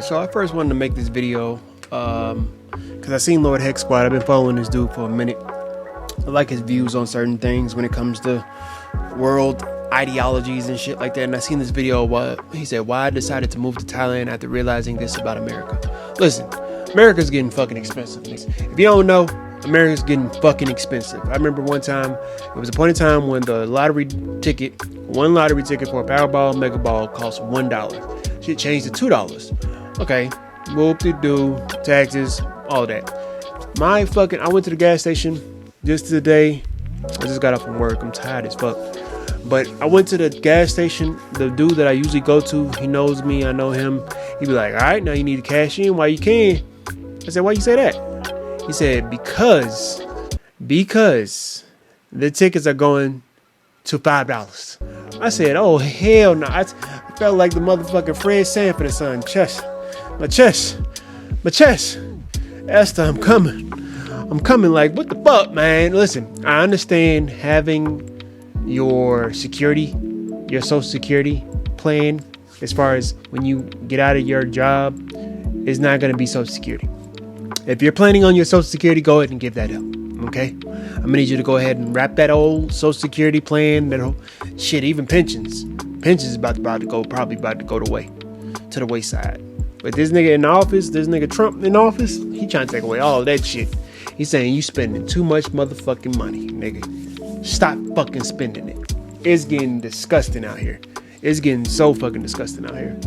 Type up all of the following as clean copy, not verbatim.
So I first wanted to make this video because I seen Lord Hex Squad. I've been following this dude for a minute. I like his views on certain things when it comes to world ideologies and shit like that. And I seen this video he said why I decided to move to Thailand after realizing this about America. Listen, America's getting fucking expensive. If you don't know, America's getting fucking expensive. I remember one time, it was a point in time when the one lottery ticket for a Powerball, Mega Ball cost $1. Shit changed to $2. Okay, whoop-de-doo, taxes, all that. I went to the gas station just today. I just got off from work. I'm tired as fuck. But I went to the gas station. The dude that I usually go to, he knows me. I know him. He be like, all right, now you need to cash in while you can. I said, why you say that? He said, because the tickets are going to $5. I said, oh, hell no. I felt like the motherfucking Fred Sanford or something. My chest. Esther, I'm coming. Like, what the fuck, man? Listen, I understand having your social security plan as far as when you get out of your job is not going to be social security. If you're planning on your social security, go ahead and give that up. Okay? I'm going to need you to go ahead and wrap that old social security plan, that whole shit, even pensions. Pensions is probably about to go to the wayside. But this nigga Trump in office, he trying to take away all that shit. He's saying you spending too much motherfucking money, nigga. Stop fucking spending it. It's getting disgusting out here. It's getting so fucking disgusting out here.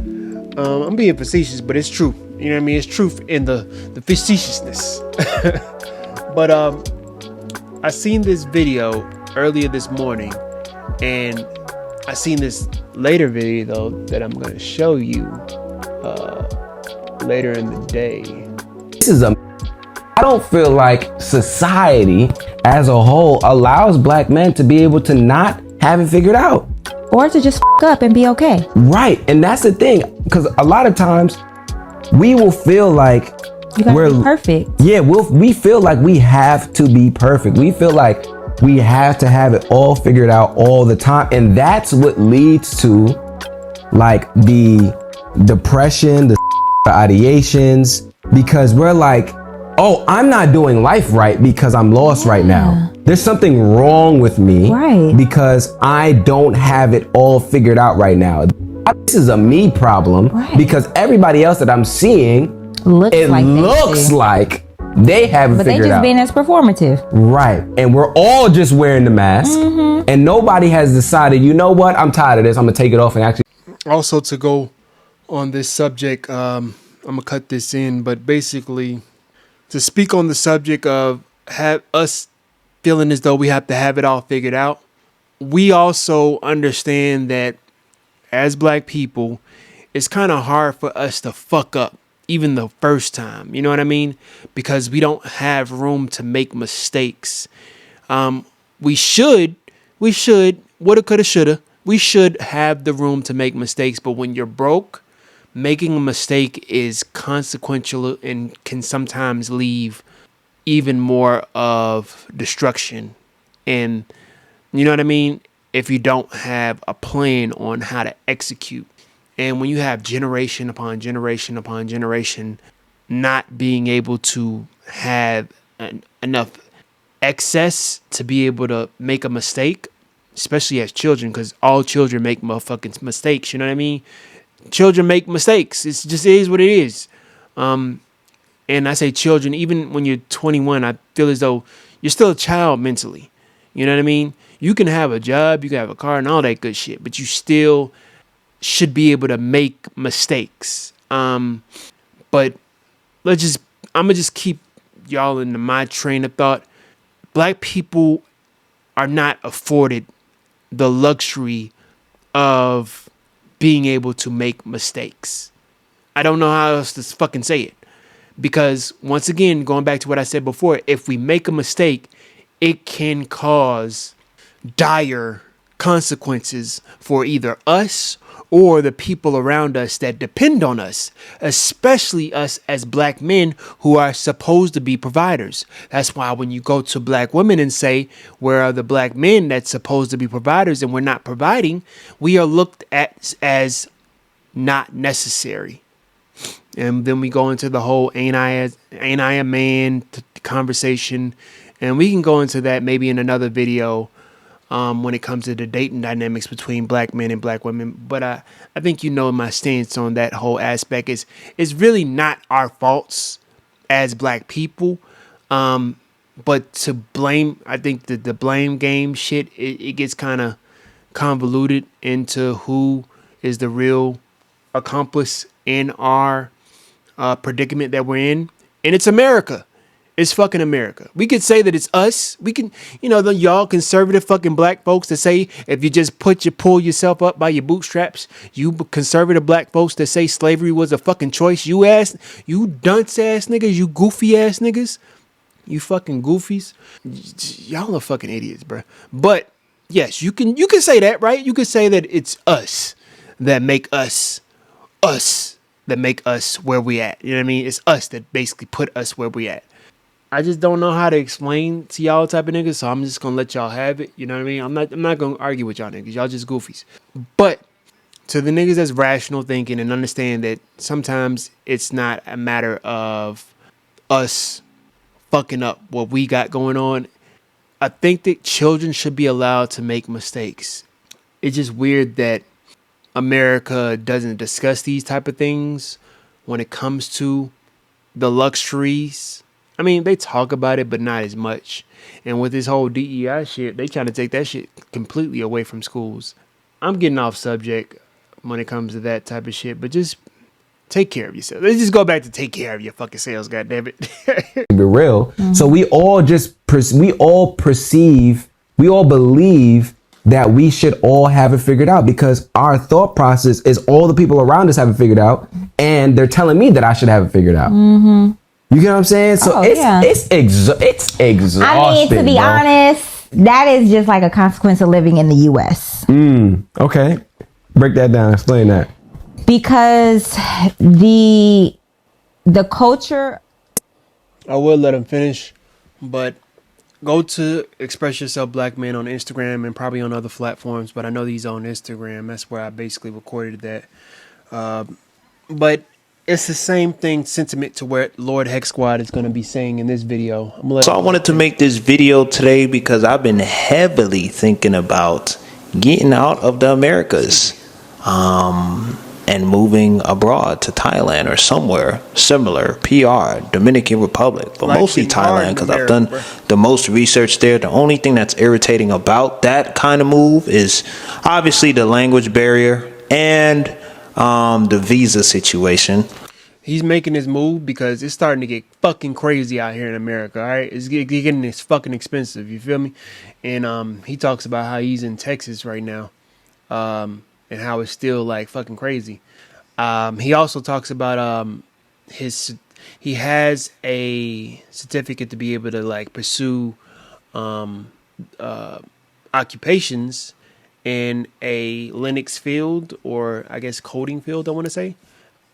I'm being facetious, but it's true. You know what I mean? It's truth in the facetiousness. But I seen this video earlier this morning, and I seen this later video though that I'm gonna show you later in the day. I don't feel like society as a whole allows black men to be able to not have it figured out. Or to just up and be okay. Right. And that's the thing. Because a lot of times we will feel like we're perfect. Yeah, we feel like we have to be perfect. We feel like we have to have it all figured out all the time. And that's what leads to like the depression, the ideations, because we're like, oh, I'm not doing life right because I'm lost right now. There's something wrong with me because I don't have it all figured out right now. This is a me problem because everybody else that I'm seeing looks like they have it figured out. But they just being as performative. Right. And we're all just wearing the mask and nobody has decided, you know what? I'm tired of this. I'm going to take it off and actually. Also, to go on this subject, I'm going to cut this in, but basically to speak on the subject of have us feeling as though we have to have it all figured out. We also understand that as black people, it's kind of hard for us to fuck up even the first time. You know what I mean? Because we don't have room to make mistakes. We should, woulda, coulda, shoulda. We should have the room to make mistakes. But when you're broke, making a mistake is consequential and can sometimes leave even more of destruction. And you know what I mean? If you don't have a plan on how to execute. And when you have generation upon generation upon generation not being able to have enough excess to be able to make a mistake, especially as children, because all children make motherfucking mistakes, you know what I mean? Children make mistakes. It just is what it is. And I say children, even when you're 21, I feel as though you're still a child mentally. You know what I mean? You can have a job, you can have a car and all that good shit, but you still should be able to make mistakes. But I'm gonna just keep y'all into my train of thought. Black people are not afforded the luxury of being able to make mistakes. I don't know how else to fucking say it. Because once again, going back to what I said before, if we make a mistake, it can cause dire consequences for either us or the people around us that depend on us, especially us as black men who are supposed to be providers. That's why when you go to black women and say, where are the black men that's supposed to be providers and we're not providing, we are looked at as not necessary. And then we go into the whole ain't I a man conversation. And we can go into that maybe in another video when it comes to the dating dynamics between black men and black women. But I think you know my stance on that whole aspect is it's really not our faults as black people. But to blame, I think that the blame game shit, it gets kind of convoluted into who is the real accomplice in our predicament that we're in. And it's America. It's fucking America. We could say that it's us. We can, the y'all conservative fucking black folks that say if you just pull yourself up by your bootstraps, you conservative black folks that say slavery was a fucking choice. You dunce ass niggas, you goofy ass niggas, you fucking goofies. Y'all are fucking idiots, bro. But yes, you can say that, right? You can say that it's us that make us that make us where we at. You know what I mean? It's us that basically put us where we at. I just don't know how to explain to y'all type of niggas, so I'm just gonna let y'all have it. You know what I mean? I'm not gonna argue with y'all niggas. Y'all just goofies. But to the niggas that's rational thinking and understand that sometimes it's not a matter of us fucking up what we got going on. I think that children should be allowed to make mistakes. It's just weird that America doesn't discuss these type of things when it comes to the luxuries. I mean, they talk about it, but not as much. And with this whole DEI shit, they trying to take that shit completely away from schools. I'm getting off subject when it comes to that type of shit, but just take care of yourself. Let's just go back to take care of your fucking selves, goddammit. Be real. Mm-hmm. So we all believe that we should all have it figured out because our thought process is all the people around us have it figured out, and they're telling me that I should have it figured out. Mm-hmm. You get what I'm saying? So it's exhausting. I mean, to be honest, that is just like a consequence of living in the U.S. Okay. Break that down. Explain that. Because the culture. I will let him finish, but go to Express Yourself Black Man on Instagram and probably on other platforms, but I know he's on Instagram. That's where I basically recorded that. But it's the same sentiment to what Lord Hex Squad is going to be saying in this video. So I wanted to make this video today because I've been heavily thinking about getting out of the Americas and moving abroad to Thailand or somewhere similar, PR, Dominican Republic, but mostly Thailand because I've done the most research there. The only thing that's irritating about that kind of move is obviously the language barrier and the visa situation. He's making his move because it's starting to get fucking crazy out here in America, all right? It's getting it's fucking expensive, you feel me? And he talks about how he's in Texas right now and how it's still like fucking crazy. He also talks about he has a certificate to be able to like pursue occupations in a Linux field, or I guess coding field, I want to say.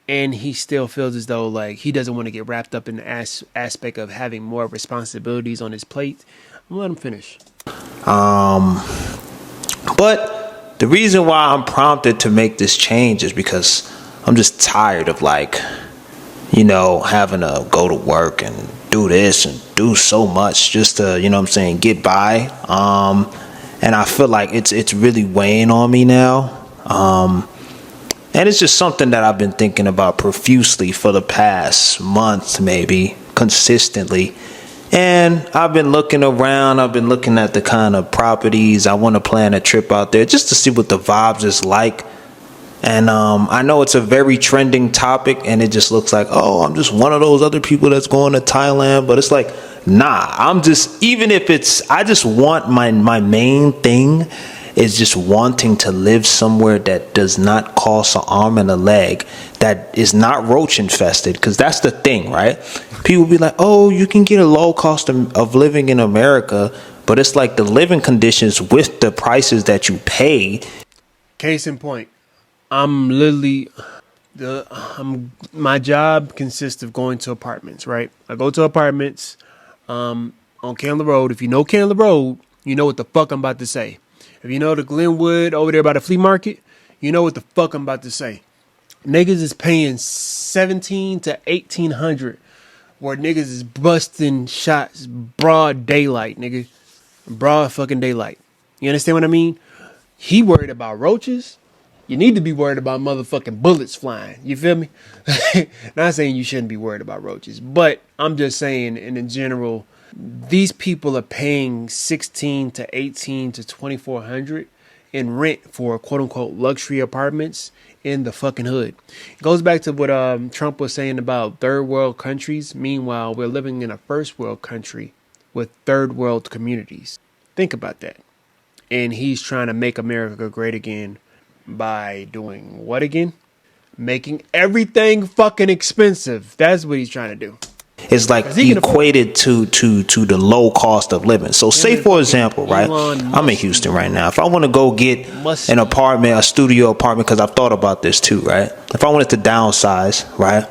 And he still feels as though like he doesn't want to get wrapped up in the aspect of having more responsibilities on his plate. I'm gonna let him finish. But the reason why I'm prompted to make this change is because I'm just tired of like, having to go to work and do this and do so much just to, get by. And I feel like it's really weighing on me now. And it's just something that I've been thinking about profusely for the past month, maybe consistently. And I've been looking around. I've been looking at the kind of properties. I want to plan a trip out there just to see what the vibes is like. And I know it's a very trending topic, and it just looks like, oh, I'm just one of those other people that's going to Thailand. But it's like, nah, I just want my main thing is just wanting to live somewhere that does not cost an arm and a leg, that is not roach infested. Because that's the thing, right? People be like, oh, you can get a low cost of living in America, but it's like the living conditions with the prices that you pay. Case in point, I'm literally my job consists of going to apartments, right? I go to apartments on Candler Road. If you know Candler Road, you know what the fuck I'm about to say. If you know the Glenwood over there by the flea market, you know what the fuck I'm about to say. Niggas is paying 17 to 1800 where niggas is busting shots broad daylight, nigga. Broad fucking daylight. You understand what I mean? He worried about roaches. You need to be worried about motherfucking bullets flying. You feel me? Not saying you shouldn't be worried about roaches, but I'm just saying in general, these people are paying 16 to 18 to 2400 in rent for quote unquote luxury apartments in the fucking hood. It goes back to what Trump was saying about third world countries. Meanwhile, we're living in a first world country with third world communities. Think about that. And he's trying to make America great again by doing what again? Making everything fucking expensive. That's what he's trying to do. It's like equated to the low cost of living. So say for example, right? I'm in Houston right now. If I want to go get an apartment, a studio apartment, because I've thought about this too, right? If I wanted to downsize, right,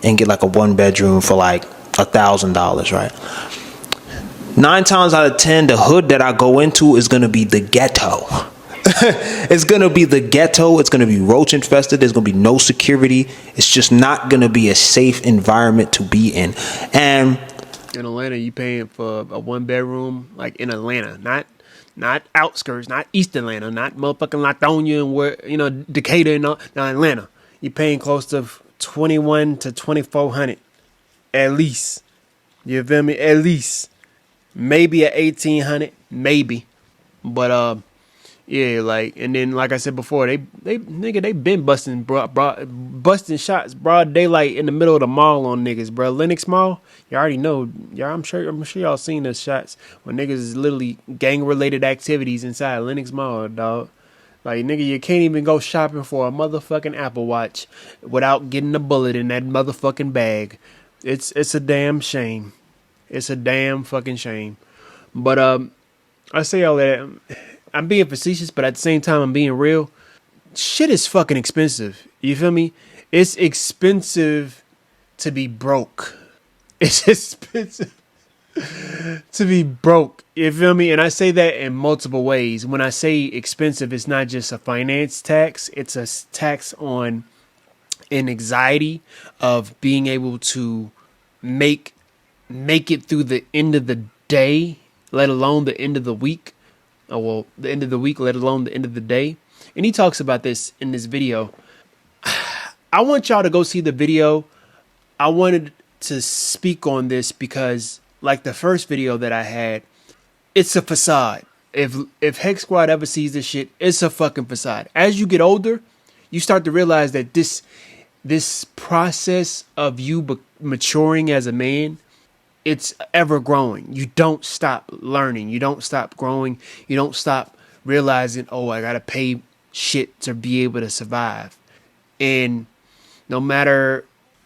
and get like a 1-bedroom for like $1,000, right? 9 times out of 10, the hood that I go into is gonna be the ghetto. It's gonna be the ghetto. It's gonna be roach infested. There's gonna be no security. It's just not gonna be a safe environment to be in. And in Atlanta, you paying for a 1-bedroom, like in Atlanta, not outskirts, not East Atlanta, not motherfucking Latonia and where Decatur and all. Now Atlanta, you paying close to 21 to 2400 at least. You feel me? At least, maybe at 1800, maybe, but yeah, like, and then like I said before, they been busting shots broad daylight in the middle of the mall on niggas, bro. Lenox Mall, you already know, y'all. I'm sure y'all seen those shots when niggas is literally gang related activities inside Lenox Mall, dog. Like, nigga, you can't even go shopping for a motherfucking Apple Watch without getting a bullet in that motherfucking bag. It's a damn shame. It's a damn fucking shame. But I say all that. I'm being facetious, but at the same time, I'm being real. Shit is fucking expensive. You feel me? It's expensive to be broke. It's expensive to be broke. You feel me? And I say that in multiple ways. When I say expensive, it's not just a finance tax. It's a tax on an anxiety of being able to make it through the end of the day, let alone the end of the week. Oh, well, the end of the week, let alone the end of the day. And he talks about this in this video. I want y'all to go see the video. I wanted to speak on this because, like the first video that I had, it's a facade. If Hex Squad ever sees this shit, it's a fucking facade. As you get older, you start to realize that this process of you maturing as a man, it's ever growing. You don't stop learning. You don't stop growing. You don't stop realizing, oh, I gotta pay shit to be able to survive. And no matter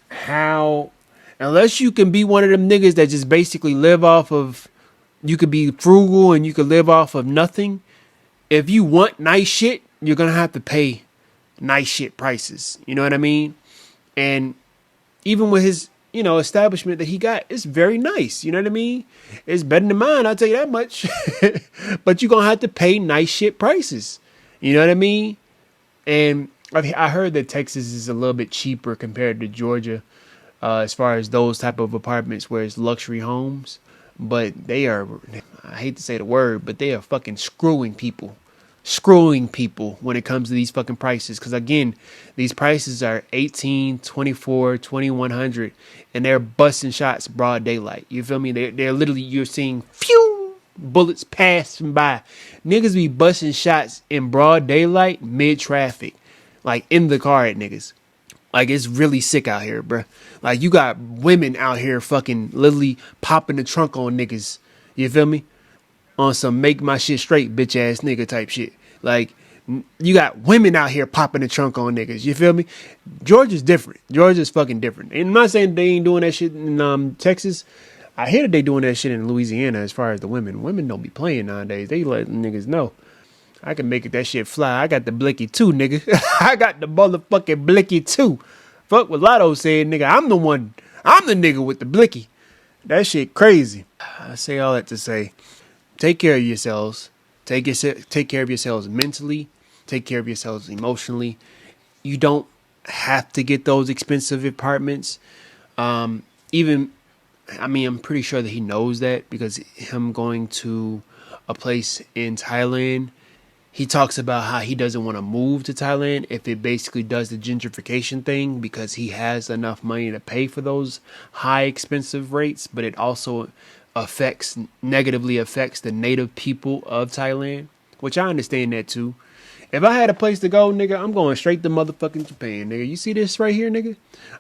how, unless you can be one of them niggas that just basically live off of, you could be frugal and you could live off of nothing. If you want nice shit, you're gonna have to pay nice shit prices. You know what I mean? And even with his establishment that he got, it's very nice. You know what I mean? It's better than mine, I'll tell you that much. But you're going to have to pay nice shit prices. You know what I mean? And I heard that Texas is a little bit cheaper compared to Georgia as far as those type of apartments where it's luxury homes. But they are, I hate to say the word, but they are fucking screwing people when it comes to these fucking prices. Because again, these prices are 18, 24, 2100, and they're busting shots broad daylight. You feel me? They're literally, you're seeing phew bullets passing by. Niggas be busting shots in broad daylight mid traffic, like in the car at niggas. Like, it's really sick out here, bruh. Like, you got women out here fucking literally popping the trunk on niggas. You feel me? On some make my shit straight bitch ass nigga type shit. Like, you got women out here popping the trunk on niggas. You feel me? Georgia's different. Georgia's fucking different. And I'm not saying they ain't doing that shit in Texas. I hear that they doing that shit in Louisiana as far as the women. Women don't be playing nowadays. They let niggas know. I can make it that shit fly. I got the blicky too, nigga. I got the motherfucking blicky too. Fuck what Lotto said, nigga. I'm the nigga with the blicky. That shit crazy. I say all that to say, take care of yourselves. Take care of yourselves mentally. Take care of yourselves emotionally. you don't have to get those expensive apartments. Even, I mean, I'm pretty sure that he knows that because him going to a place in Thailand, he talks about how he doesn't want to move to Thailand if it basically does the gentrification thing because he has enough money to pay for those high expensive rates, but it also negatively affects the native people of Thailand, which I understand that too. If I had a place to go, nigga, I'm going straight to motherfucking Japan, nigga. You see this right here, nigga?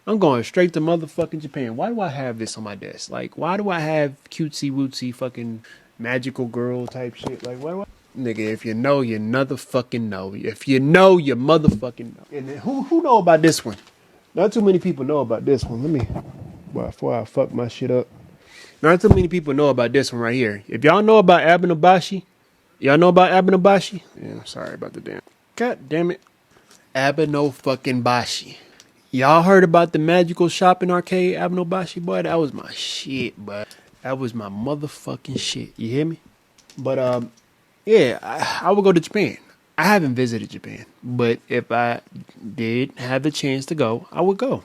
I'm going straight to motherfucking Japan. Why do I have this on my desk? Like, why do I have cutesy wootsy fucking magical girl type shit? Like, why do I? Nigga, if you know, you motherfucking know. If you know, you motherfucking know. And then who know about this one? Not too many people know about this one. Let me, before I fuck my shit up. Not too many people know about this one right here. If y'all know about Abenobashi, y'all know about Abenobashi? Yeah, sorry about the damn. God damn it. Abeno fucking Bashi. Y'all heard about the magical shopping arcade Abenobashi, boy? That was my shit, boy. That was my motherfucking shit. You hear me? But yeah, I would go to Japan. I haven't visited Japan, but if I did have the chance to go, I would go.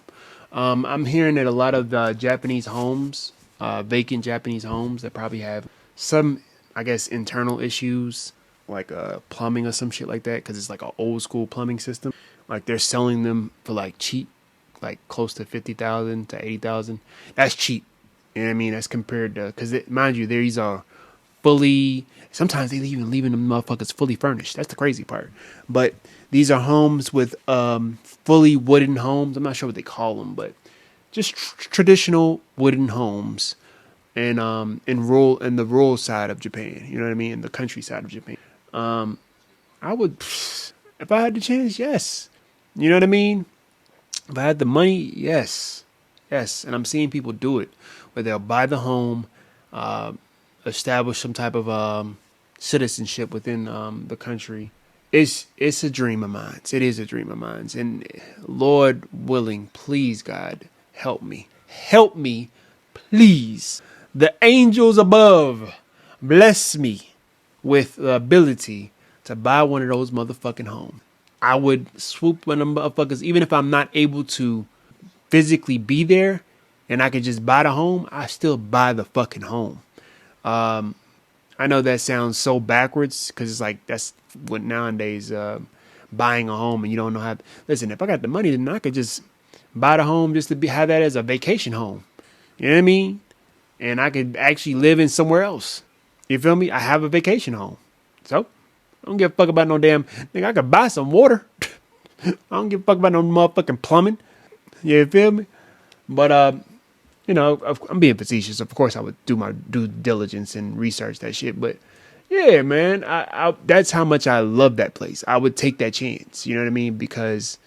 I'm hearing that a lot of Japanese homes, vacant Japanese homes that probably have some, I guess, internal issues like plumbing or some shit like that because it's like an old school plumbing system. Like they're selling them for like cheap, like close to 50,000 to 80,000. That's cheap. You know what I mean? That's compared to because mind you, these are fully. Sometimes they even leaving them motherfuckers fully furnished. That's the crazy part. But these are homes with fully wooden homes. I'm not sure what they call them, but just traditional wooden homes, and in the rural side of Japan. You know what I mean? In the countryside of Japan. I would, if I had the chance, yes. You know what I mean? If I had the money, yes, yes. And I'm seeing people do it, where they'll buy the home, establish some type of citizenship within the country. It's a dream of mine. It is a dream of mine. And Lord willing, please God, help me, please. The angels above bless me with the ability to buy one of those motherfucking homes. I would swoop one of them motherfuckers, even if I'm not able to physically be there and I could just buy the home, I still buy the fucking home. I know that sounds so backwards because it's like that's what nowadays buying a home and you don't know how. Listen, if I got the money, then I could just buy the home just to have that as a vacation home. You know what I mean? And I could actually live in somewhere else. You feel me? I have a vacation home. So, I don't give a fuck about no damn nigga. I could buy some water. I don't give a fuck about no motherfucking plumbing. You feel me? But, you know, I'm being facetious. Of course, I would do my due diligence and research that shit. But, yeah, man, I that's how much I love that place. I would take that chance. You know what I mean? Because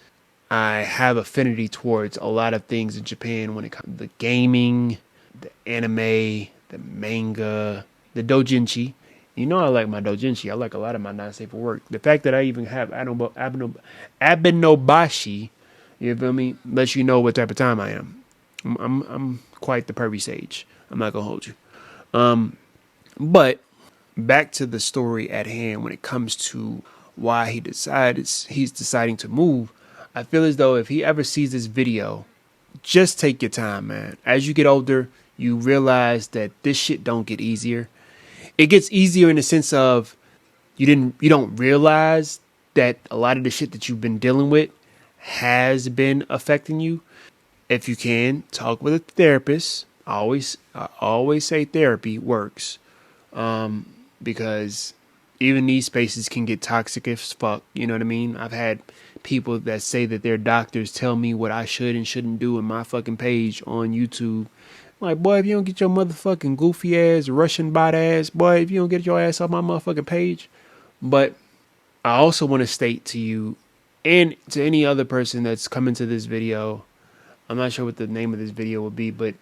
I have affinity towards a lot of things in Japan when it comes to the gaming, the anime, the manga, the doujinshi. You know I like my doujinshi. I like a lot of my non-safe for work. The fact that I even have abenobashi, you feel me, lets you know what type of time I am. I'm quite the pervy sage. I'm not gonna hold you. But back to the story at hand when it comes to why he's deciding to move. I feel as though if he ever sees this video, just take your time, man. As you get older, you realize that this shit don't get easier. It gets easier in the sense of you don't realize that a lot of the shit that you've been dealing with has been affecting you. If you can, talk with a therapist. I always say therapy works. Because even these spaces can get toxic as fuck. You know what I mean? I've had people that say that their doctors tell me what I should and shouldn't do in my fucking page on YouTube. Like, boy, if you don't get your motherfucking goofy ass, Russian bot ass, boy, if you don't get your ass off my motherfucking page. But I also want to state to you and to any other person that's coming to this video, I'm not sure what the name of this video will be, but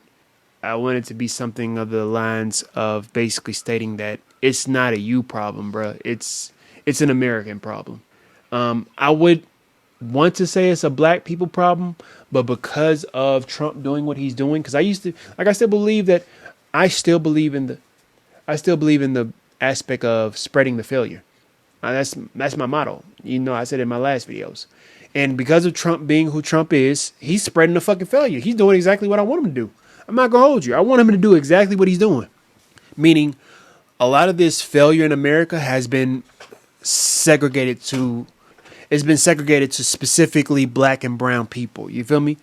I want it to be something of the lines of basically stating that it's not a you problem, bruh. It's an American problem. I would want to say it's a black people problem, but because of Trump doing what he's doing, because I still believe in the aspect of spreading the failure. That's my motto. You know, I said it in my last videos. And because of Trump being who Trump is, he's spreading the fucking failure. He's doing exactly what I want him to do. I'm not going to hold you. I want him to do exactly what he's doing. Meaning, a lot of this failure in America has been segregated to, it's been segregated to specifically black and brown people. You feel me?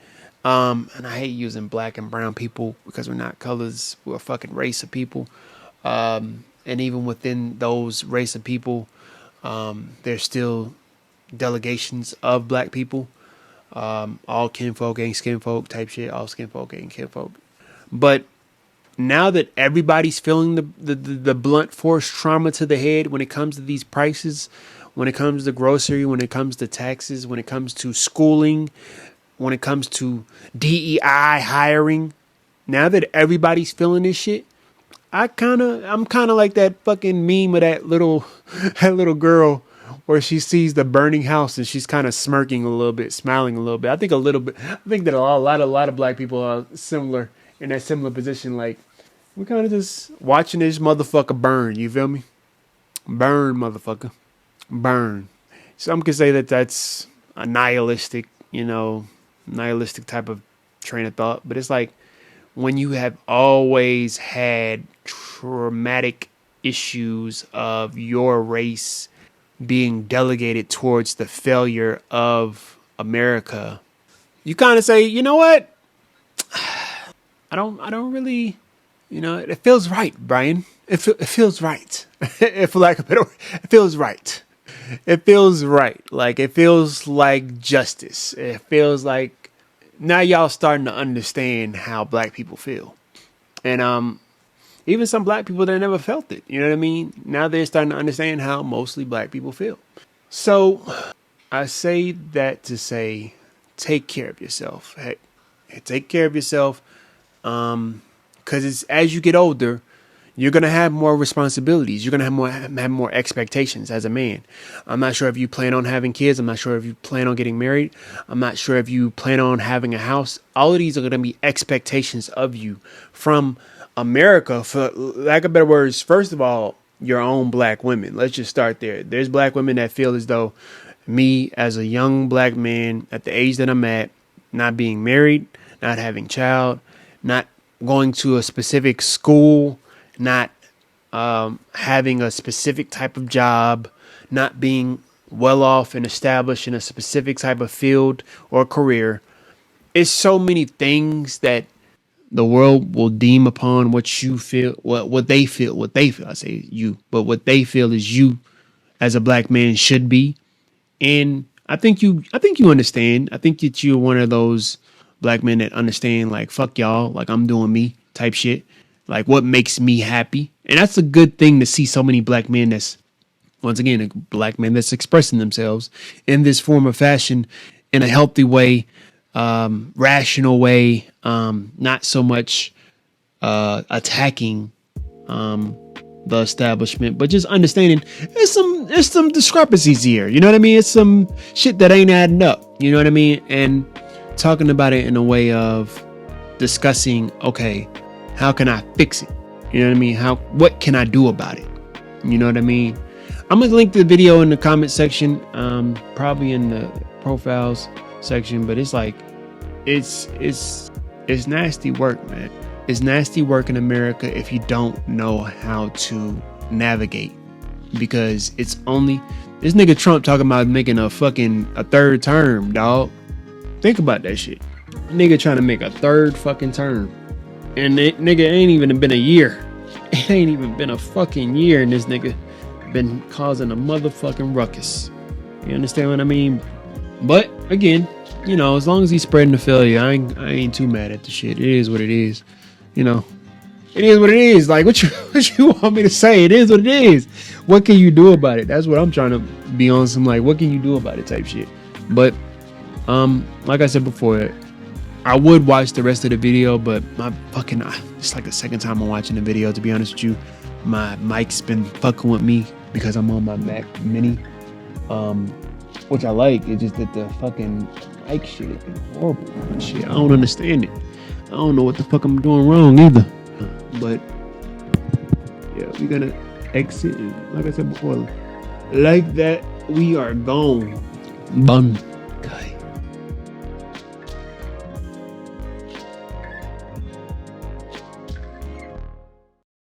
And I hate using black and brown people because we're not colors. We're a fucking race of people. And even within those race of people, there's still delegations of black people. All kinfolk ain't skinfolk type shit. All skinfolk ain't kinfolk. But now that everybody's feeling the blunt force trauma to the head when it comes to these prices, when it comes to grocery, when it comes to taxes, when it comes to schooling, when it comes to DEI hiring, now that everybody's feeling this shit, I'm kind of like that fucking meme of that little girl where she sees the burning house and she's kind of smirking a little bit, smiling a little bit. I think that a lot of black people are similar in that similar position. Like, we're kind of just watching this motherfucker burn. You feel me? Burn, motherfucker. Burn. Some could say that that's a nihilistic type of train of thought. But it's like when you have always had traumatic issues of your race being delegated towards the failure of America, you kind of say, you know what? I don't really, it feels right, Brian. It feels right. If lack of a better word, it feels right. It feels right. Like, it feels like justice. It feels like now y'all starting to understand how black people feel. And even some black people that never felt it. You know what I mean? Now they're starting to understand how mostly black people feel. So I say that to say, take care of yourself. Hey, take care of yourself. Because as you get older, you're going to have more responsibilities. You're going to have more expectations as a man. I'm not sure if you plan on having kids. I'm not sure if you plan on getting married. I'm not sure if you plan on having a house. All of these are going to be expectations of you from America, for lack of better words. First of all, your own black women. Let's just start there. There's black women that feel as though me as a young black man at the age that I'm at, not being married, not having child, not going to a specific school, not having a specific type of job, not being well off and established in a specific type of field or career. It's so many things that the world will deem upon what you feel, what they feel. I say you, but what they feel is you as a black man should be. And I think you understand. I think that you're one of those black men that understand, like, fuck y'all, like, I'm doing me type shit. Like, what makes me happy. And that's a good thing to see so many black men that's, once again, a black man that's expressing themselves in this form of fashion in a healthy way, rational way, not so much attacking the establishment, but just understanding there's some discrepancies here. You know what I mean? It's some shit that ain't adding up. You know what I mean? And talking about it in a way of discussing, okay, how can I fix it? You know what I mean? What can I do about it? You know what I mean? I'm gonna link the video in the comment section, probably in the profiles section, but it's like, it's nasty work, man. It's nasty work in America if you don't know how to navigate, because it's only this nigga Trump talking about making a third term, dog. Think about that shit. Nigga trying to make a third fucking term. And it, nigga, ain't even been a year. It ain't even been a fucking year, and this nigga been causing a motherfucking ruckus. You understand what I mean? But again, as long as he's spreading the failure, I ain't too mad at the shit. It is what it is. It is what it is. Like, what you want me to say? It is what it is. What can you do about it? That's what I'm trying to be on some, like, what can you do about it type shit. But like I said before, I would watch the rest of the video, but it's like the second time I'm watching the video, to be honest with you. My mic's been fucking with me because I'm on my Mac Mini, which I like. It's just that the fucking mic shit has been horrible. Shit, I don't understand it. I don't know what the fuck I'm doing wrong either. But yeah, we're gonna exit. Like I said before, like that, we are gone. Bun. Kai.